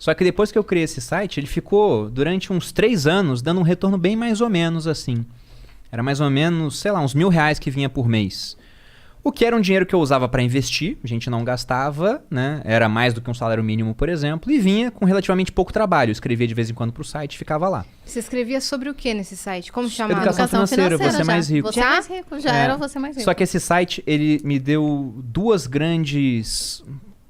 Só que depois que eu criei esse site, ele ficou durante uns 3 anos dando um retorno bem mais ou menos assim. Era mais ou menos, sei lá, uns R$1.000 que vinha por mês. O que era um dinheiro que eu usava para investir, a gente não gastava, né? Era mais do que um salário mínimo, por exemplo, e vinha com relativamente pouco trabalho. Eu escrevia de vez em quando pro site e ficava lá. Você escrevia sobre o que nesse site? Como chamava? Educação financeira, você é mais rico. Você é mais rico, já era você mais rico. Só que esse site, ele me deu 2 grandes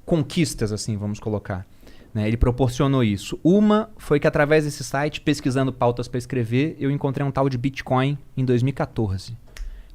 conquistas, assim, vamos colocar. Né? Ele proporcionou isso. Uma foi que através desse site, pesquisando pautas para escrever, eu encontrei um tal de Bitcoin em 2014.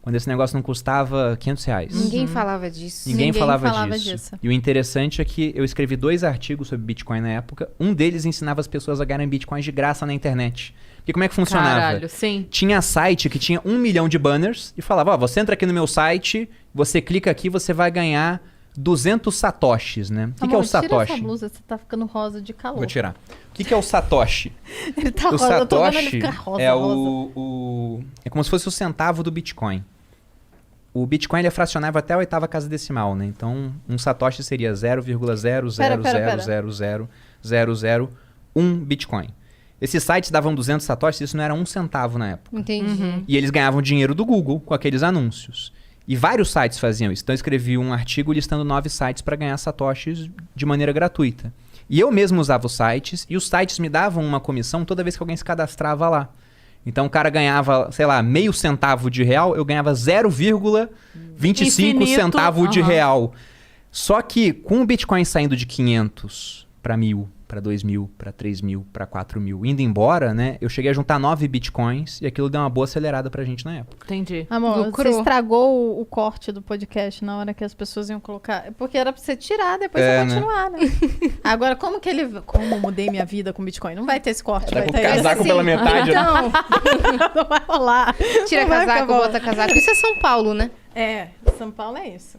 Quando esse negócio não custava R$500. Ninguém falava disso. Ninguém falava disso. E o interessante é que eu escrevi 2 artigos sobre Bitcoin na época. Um deles ensinava as pessoas a ganharem Bitcoins de graça na internet. Porque como é que funcionava? Caralho, sim. Tinha site que tinha 1 milhão de banners e falava, ó, você entra aqui no meu site, você clica aqui, você vai ganhar 200 satoshis, né? O que é o satoshi? Tira essa blusa, você tá ficando rosa de calor. Vou tirar. O que é o satoshi? Ele tá O rosa, eu tô vendo ele satoshi ficar rosa, é rosa. é como se fosse o centavo do Bitcoin. O Bitcoin ele é fracionável até a 8ª casa decimal, né? Então, um satoshi seria 0,000000001 Bitcoin. Esses sites davam 200 satoshis, isso não era 1 centavo na época. Entendi. E eles ganhavam dinheiro do Google com aqueles anúncios. E vários sites faziam isso. Então, eu escrevi um artigo listando 9 sites para ganhar satoshis de maneira gratuita. E eu mesmo usava os sites, e os sites me davam uma comissão toda vez que alguém se cadastrava lá. Então o cara ganhava, sei lá, meio centavo de real, eu ganhava 0,25 centavo de real. Só que com o Bitcoin saindo de 500 para 1.000, para 2.000, para 3.000, para 4.000, indo embora, né? Eu cheguei a juntar 9 Bitcoins e aquilo deu uma boa acelerada pra gente na época. Entendi. Amor, Lucrou. você estragou o corte do podcast na hora que as pessoas iam colocar. Porque era pra você tirar, depois você continuar, né? Agora, como eu mudei minha vida com Bitcoin? Não vai ter esse corte, vai ter casaco assim, pela metade. Então, não vai rolar. tira Não vai casaco, ficar bom. bota casaco. Isso é São Paulo, né? É, São Paulo é isso.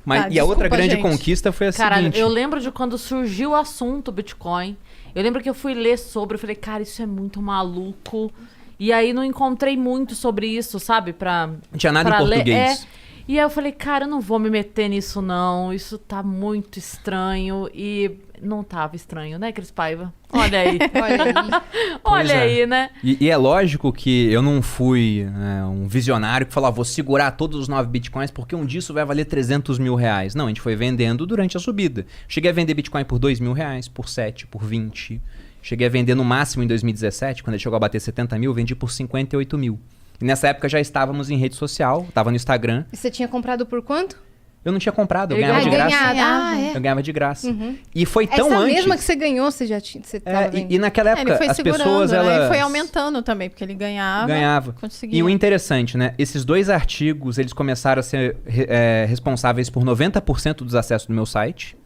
Mas, Tá, e a outra desculpa, grande gente. conquista foi a Caralho, seguinte. eu lembro de quando surgiu o assunto Bitcoin. Eu lembro que eu fui ler sobre, eu falei, cara, isso é muito maluco. E aí não encontrei muito sobre isso, sabe? Não tinha nada em pra ler. português. E aí eu falei, cara, eu não vou me meter nisso não. Isso tá muito estranho. E não tava estranho, né, Cris Paiva? Olha aí. Olha aí. Olha é. aí, né? E é lógico que eu não fui um visionário que falou, vou segurar todos os 9 Bitcoins porque um disso vai valer 300 mil reais. Não, a gente foi vendendo durante a subida. Cheguei a vender Bitcoin por 2 mil reais, por 7, por 20. Cheguei a vender no máximo em 2017, quando ele chegou a bater 70 mil, vendi por 58 mil. E nessa época já estávamos em rede social, estava no Instagram. E você tinha comprado por quanto? Eu não tinha comprado, eu Ele ganhava de graça. É. Eu ganhava de graça. E foi tão Essa antes... mesma que você ganhou, você já tinha, você tava vendo. E naquela época, Ele foi as segurando, pessoas, né? elas... E foi aumentando também, porque ele ganhava. Conseguia. E o interessante, né? Esses 2 artigos, eles começaram a ser responsáveis por 90% dos acessos do meu site.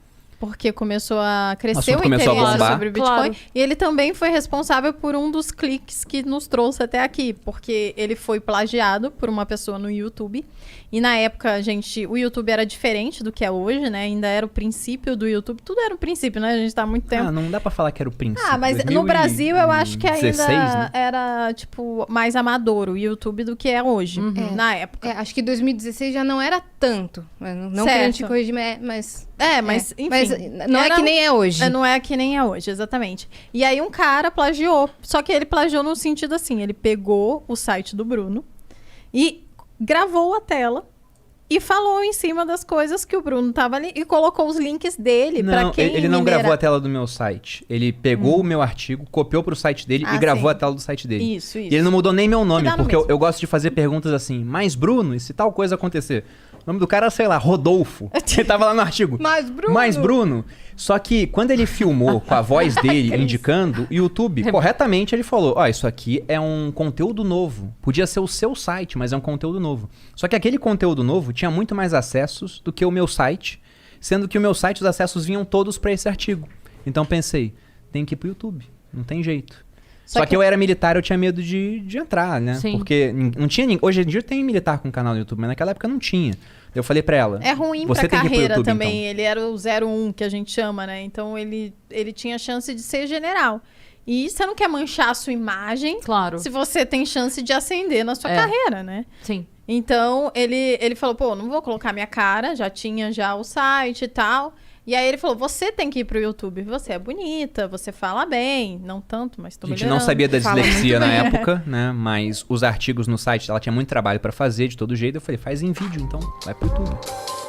Porque começou a O crescer assunto o começou a interesse bombar. sobre o Bitcoin. Claro. E ele também foi responsável por um dos cliques que nos trouxe até aqui. Porque ele foi plagiado por uma pessoa no YouTube. E na época, o YouTube era diferente do que é hoje, né? Ainda era o princípio do YouTube. Tudo era o princípio, né? A gente tá há muito tempo. Não dá pra falar que era o princípio. Mas no Brasil eu acho que ainda 2016, né? era, tipo, mais amador o YouTube do que é hoje, na época. Acho que 2016 já não era tanto. Não Certo. querendo te corrigir, mas... Mas, enfim. Mas não é que nem é hoje. Não é que nem é hoje, exatamente. E aí um cara plagiou. Só que ele plagiou no sentido assim, ele pegou o site do Bruno e gravou a tela e falou em cima das coisas que o Bruno tava ali e colocou os links dele pra quem ele não gravou a tela do meu site. Ele pegou o meu artigo, copiou pro site dele e gravou sim. a tela do site dele. Isso. E ele não mudou nem meu nome, dá no porque mesmo. eu gosto de fazer perguntas assim, mas Bruno, e se tal coisa acontecer? O nome do cara, sei lá, Rodolfo. Ele tava lá no artigo. Mas Bruno. Só que quando ele filmou com a voz dele indicando, o YouTube, corretamente, ele falou, isso aqui é um conteúdo novo. Podia ser o seu site, mas é um conteúdo novo. Só que aquele conteúdo novo tinha muito mais acessos do que o meu site, sendo que o meu site, os acessos vinham todos para esse artigo. Então pensei, tem que ir pro YouTube, não tem jeito. Só que eu era militar, eu tinha medo de entrar, né? Sim. Porque não tinha... Hoje em dia tem militar com canal no YouTube, mas naquela época não tinha. Eu falei pra ela... É ruim você pra tem que ir pro carreira YouTube, também. então. Ele era o 01, que a gente chama, né? Então ele tinha chance de ser general. E você não quer manchar a sua imagem Claro. se você tem chance de ascender na sua carreira, né? Sim. Então ele falou, não vou colocar minha cara, já tinha o site e tal. E aí ele falou, você tem que ir pro YouTube. Você é bonita, você fala bem. Não tanto, mas tô A gente melhorando. não sabia da Fala dislexia muito na bem. época, né? Mas os artigos no site, ela tinha muito trabalho pra fazer de todo jeito. Eu falei, faz em vídeo, então vai pro YouTube.